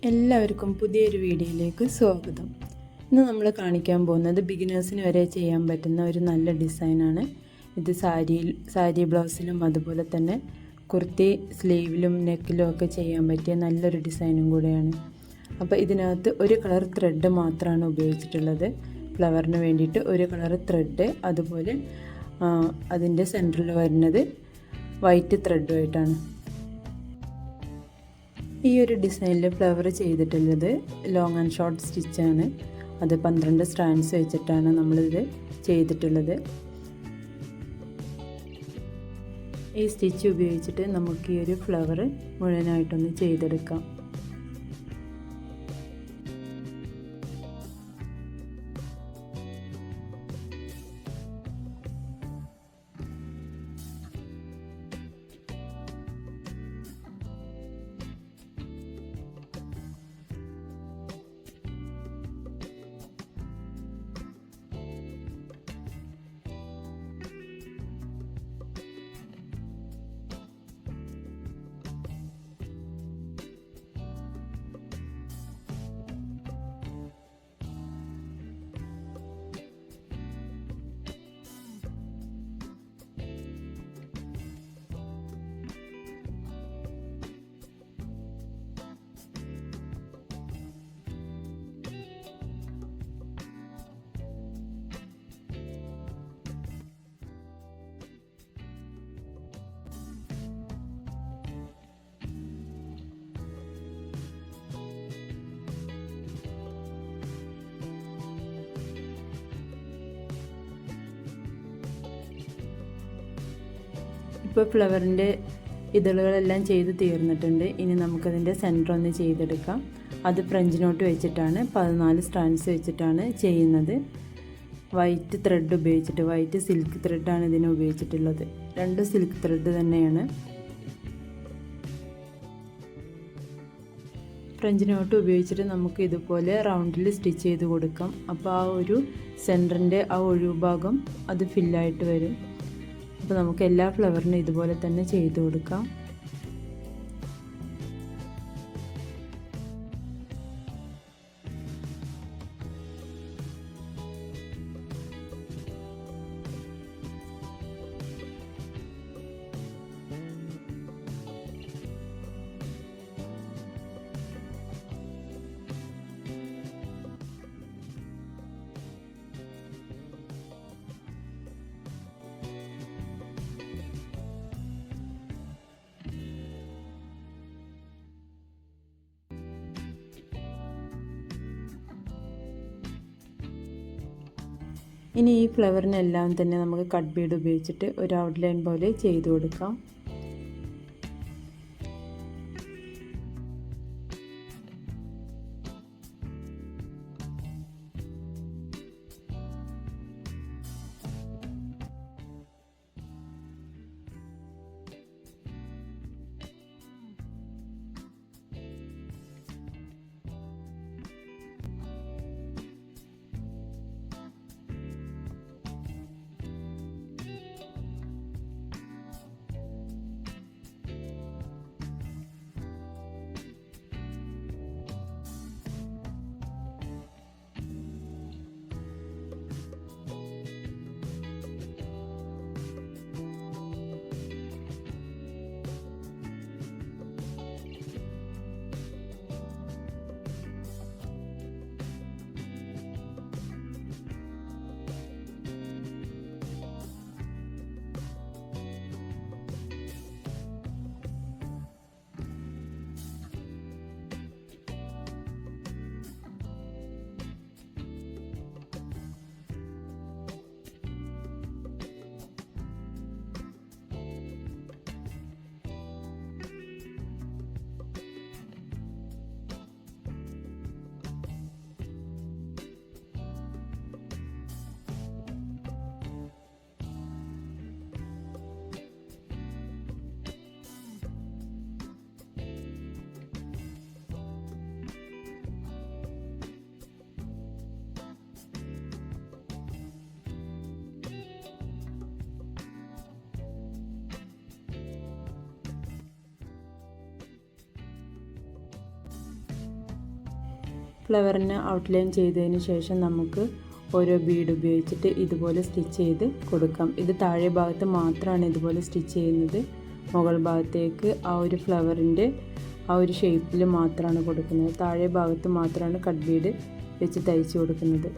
എല്ലാവർക്കും പുതിയൊരു വീഡിയോയിലേക്ക് സ്വാഗതം. ഇന്ന് നമ്മൾ കാണിക്കാൻ പോകുന്നത് ബിഗിനേഴ്സിന് വരെ ചെയ്യാൻ പറ്റുന്ന ഒരു നല്ല ഡിസൈനാണ്. ഇത് സാരി ബ്ലൗസിലും അതുപോലെ തന്നെ കുർത്തി സ്ലീവിലും നെക്കിലും ഒക്കെ ചെയ്യാൻ പറ്റിയ നല്ലൊരു ഡിസൈനും കൂടെയാണ്. അപ്പോൾ ഇതിനകത്ത് ഒരു കളർ ത്രെഡ് മാത്രമാണ് ഉപയോഗിച്ചിട്ടുള്ളത്. ഫ്ലവറിന് വേണ്ടിയിട്ട് ഒരു കളർ ത്രെഡ്, അതുപോലെ അതിൻ്റെ സെൻറ്ററിൽ വരുന്നത് വൈറ്റ് ത്രെഡുമായിട്ടാണ്. ഈ ഒരു ഡിസൈനിൽ ഫ്ലവർ ചെയ്തിട്ടുള്ളത് ലോങ് ആൻഡ് ഷോർട്ട് സ്റ്റിച്ചാണ്. അത് 12 സ്ട്രാൻഡ്സ് വെച്ചിട്ടാണ് നമ്മളിത് ചെയ്തിട്ടുള്ളത്. ഈ സ്റ്റിച്ച് ഉപയോഗിച്ചിട്ട് നമുക്ക് ഈ ഒരു ഫ്ലവർ മുഴുവനായിട്ടൊന്ന് ചെയ്തെടുക്കാം. ഇപ്പോൾ ഫ്ലവറിൻ്റെ ഇതളുകളെല്ലാം ചെയ്ത് തീർന്നിട്ടുണ്ട്. ഇനി നമുക്കതിൻ്റെ സെൻറ്റർ ഒന്ന് ചെയ്തെടുക്കാം. അത് ഫ്രഞ്ച് നോട്ട് വെച്ചിട്ടാണ് 14 സ്ട്രാൻഡ്സ് വെച്ചിട്ടാണ് ചെയ്യുന്നത്. വൈറ്റ് ത്രെഡ് ഉപയോഗിച്ചിട്ട്, വൈറ്റ് സിൽക്ക് ത്രെഡാണ് ഇതിന് ഉപയോഗിച്ചിട്ടുള്ളത്. 2 സിൽക്ക് ത്രെഡ് തന്നെയാണ്. ഫ്രഞ്ച് നോട്ട് ഉപയോഗിച്ചിട്ട് നമുക്ക് ഇതുപോലെ റൗണ്ടിൽ സ്റ്റിച്ച് ചെയ്ത് കൊടുക്കാം. അപ്പോൾ ആ ഒരു സെൻറ്ററിൻ്റെ ആ ഒഴിവ് ഭാഗം അത് ഫില്ലായിട്ട് വരും. അപ്പോൾ നമുക്ക് എല്ലാ ഫ്ലവറിനും ഇതുപോലെ തന്നെ ചെയ്ത് കൊടുക്കാം. ഇനി ഈ ഫ്ലവറിനെല്ലാം തന്നെ നമുക്ക് കട്ട് ബീഡ് ഉപയോഗിച്ചിട്ട് ഒരു ഔട്ട്ലൈൻ പോലെ ചെയ്ത് കൊടുക്കാം. ഫ്ലവറിനെ ഔട്ട്ലൈൻ ചെയ്തതിന് ശേഷം നമുക്ക് ഓരോ ബീഡ് ഉപയോഗിച്ചിട്ട് ഇതുപോലെ സ്റ്റിച്ച് ചെയ്ത് കൊടുക്കാം. ഇത് താഴെ ഭാഗത്ത് മാത്രമാണ് ഇതുപോലെ സ്റ്റിച്ച് ചെയ്യുന്നത്. മുകൾ ഭാഗത്തേക്ക് ആ ഒരു ഫ്ലവറിൻ്റെ ആ ഒരു ഷേപ്പിൽ മാത്രമാണ് കൊടുക്കുന്നത്. താഴെ ഭാഗത്ത് മാത്രമാണ് കട്ട് ബീഡ് വെച്ച് തയ്ച്ച് കൊടുക്കുന്നത്.